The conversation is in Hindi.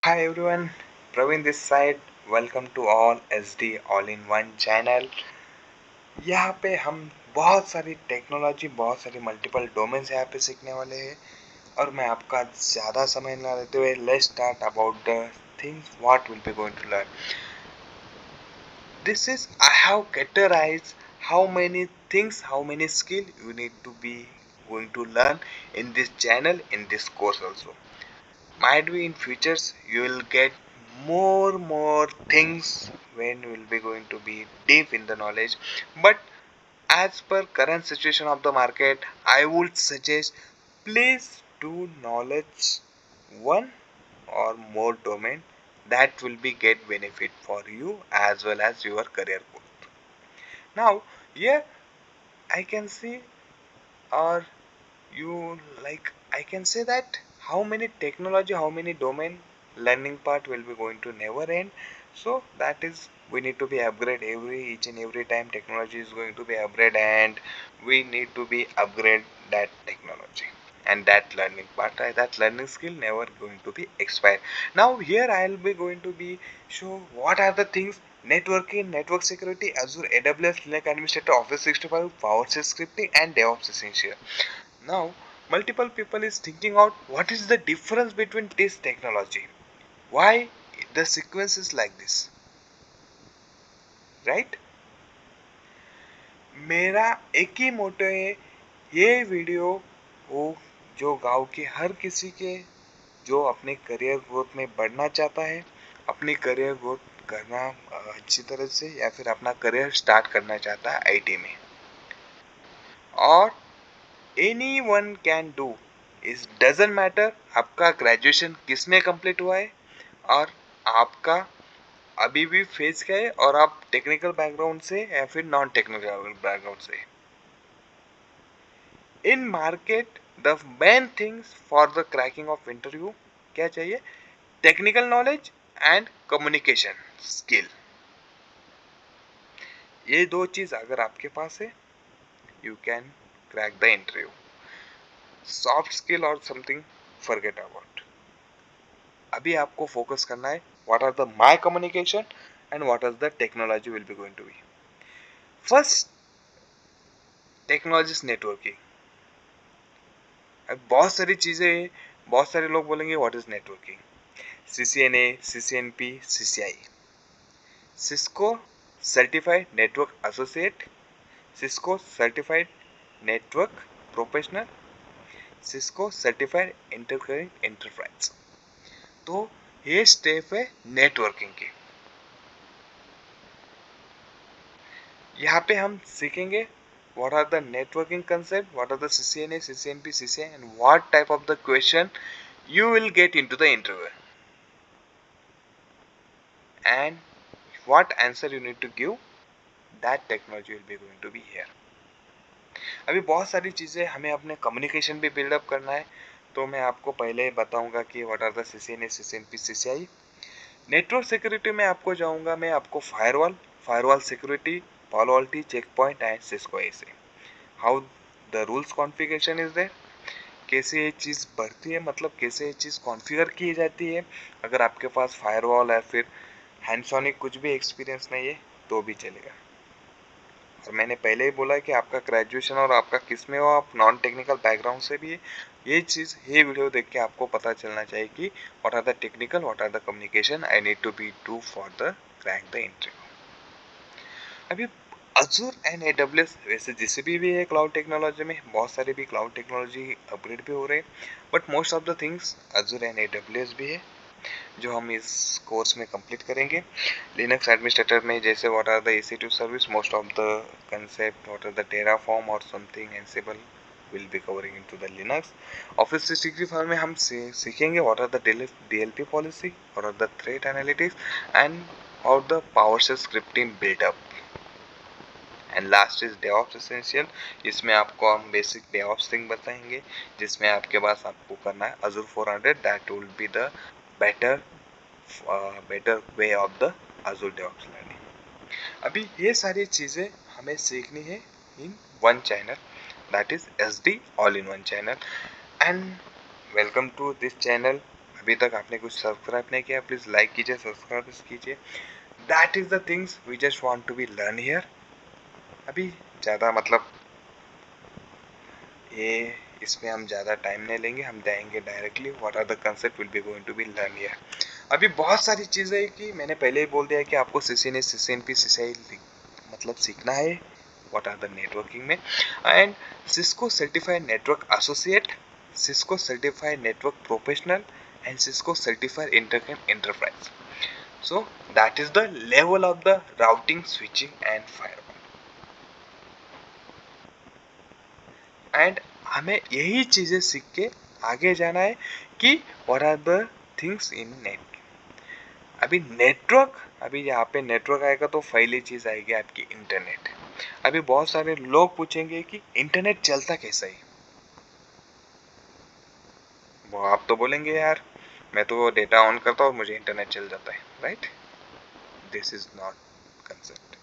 Hi everyone, Praveen this side. Welcome to all SD All in One channel. यहाँ पे हम बहुत सारी टेक्नोलॉजी, बहुत सारी मल्टीपल डोमेन्स यहाँ पे सीखने वाले हैं और मैं आपका ज़्यादा समय ना लेते हुए let's start about the things what will be going to learn. This is I have categorized how many things, how many skill you need to be going to learn in this channel, in this course also. Might be in futures you will get more things when you will be going to be deep in the knowledge, but as per current situation of the market I would suggest please do knowledge one or more domain that will be get benefit for you as well as your career growth. Now here I can see, or you like I can say that how many technology, how many domain learning part will be going to never end. So that is we need to be upgrade every each and every time technology is going to be upgrade, and we need to be upgrade that technology and that learning part, that learning skill never going to be expire. Now here I'll be going to be show what are the things: networking, network security, Azure, AWS, Linux administrator, Office 65, PowerShell scripting, and DevOps essential. Now, multiple people is thinking out what is the difference between this technology. Why the sequence is like this, right? मेरा एक ही मोटो है, ये वीडियो वो जो गांव के हर किसी के जो अपने करियर ग्रोथ में बढ़ना चाहता है, अपनी करियर ग्रोथ करना अच्छी तरह से, या फिर अपना करियर स्टार्ट करना चाहता है आईटी में, और any one can do is doesn't matter आपका ग्रेजुएशन किस में कंप्लीट हुआ है और आपका अभी भी फेज क्या है, और आप टेक्निकल बैकग्राउंड से या फिर नॉन टेक्निकल बैकग्राउंड से। In market the main things for the cracking of interview क्या चाहिए? Technical knowledge and communication skill. ये दो चीज अगर आपके पास है you can crack the interview. Soft skill और समथिंग फॉरगेट अबाउट। अभी आपको फोकस करना है what are the my communication and what are the technology will be going to be. First, technology networking. अब बहुत सारी चीजें हैं, बहुत सारे लोग बोलेंगे what is networking. CCNA, CCNP, CCI, Cisco certified network associate, Cisco certified network professional, Cisco certified enterprise. तो ये स्टेप है नेटवर्किंग की। यहाँ पे हम सीखेंगे what are the networking concept, what are the CCNA, CCNP, CCI, and what type of the question you will get into the interview, and what answer you need to give, that technology will be going to be here. अभी बहुत सारी चीज़ें हमें अपने कम्युनिकेशन भी बिल्डअप करना है, तो मैं आपको पहले बताऊंगा कि what are the CCNA, CCNP, CCI। Network security में आपको जाऊंगा, मैं आपको firewall security, Palo Alto, check point and Cisco ऐसे how the rules configuration is there, कैसे ये चीज़ बढ़ती है, मतलब कैसे ये चीज़ कॉन्फ़िगर की जाती है। अगर आपके पास फायरवॉल या फिर हैंडसॉनिक कुछ भी एक्सपीरियंस नहीं है तो भी चलेगा। और मैंने पहले ही बोला कि आपका ग्रेजुएशन और आपका किस में हो, आप नॉन टेक्निकल बैकग्राउंड से भी है, ये चीज़ ये वीडियो देख के आपको पता चलना चाहिए कि what are the technical, what are the communication I need to be do for the crack the interview. अभी अजूर एंड AWS, वैसे जीसीपी भी है क्लाउड टेक्नोलॉजी में, बहुत सारे भी क्लाउड टेक्नोलॉजी अपग्रेड भी हो रहे हैं, but most of the things Azzur and AWS भी है जो हम इस कोर्स में कंप्लीट करेंगे। लिनक्स एडमिनिस्ट्रेटर में जैसे what are the EC2 service, most of the concept, what are the Terraform और something Ansible will be covering into the Linux. Office 365 में हम सीखेंगे what are the DLP policy, what are the threat analytics and how the PowerShell scripting buildup. And last is DevOps essential, इसमें आपको हम बेसिक डेवऑप्स थिंग बताएंगे, जिसमें आपके पास आपको करना है Azure 400, that will be the better better way of the Azure DevOps learning. अभी ये सारी चीज़ें हमें सीखनी है in one channel, that is SD all in one channel. And welcome to this channel अभी तक आपने कुछ सब्सक्राइब नहीं किया, प्लीज लाइक कीजिए, सब्सक्राइब कीजिए। That is the things we just want to be learn here. अभी ज़्यादा मतलब ये इसमें हम ज़्यादा टाइम नहीं लेंगे, हम जाएंगे directly what are the concept will be going to be learn here. अभी बहुत सारी चीज़ें कि मैंने पहले ही बोल दिया कि आपको CCNA CCNP CCI मतलब सीखना है व्हाट आर द नेटवर्किंग में, and Cisco certified network associate, Cisco certified network professional and Cisco certified internet enterprise. So that is the level of the routing, switching and firewall. And हमें यही चीजें सीख के आगे जाना है कि what are the things in net. अभी नेटवर्क, अभी यहाँ पे नेटवर्क आएगा तो पहली चीज आएगी आपकी इंटरनेट। अभी बहुत सारे लोग पूछेंगे कि इंटरनेट चलता कैसा है, वो आप तो बोलेंगे यार मैं तो डेटा ऑन करता हूँ और मुझे इंटरनेट चल जाता है, right? This is not concept.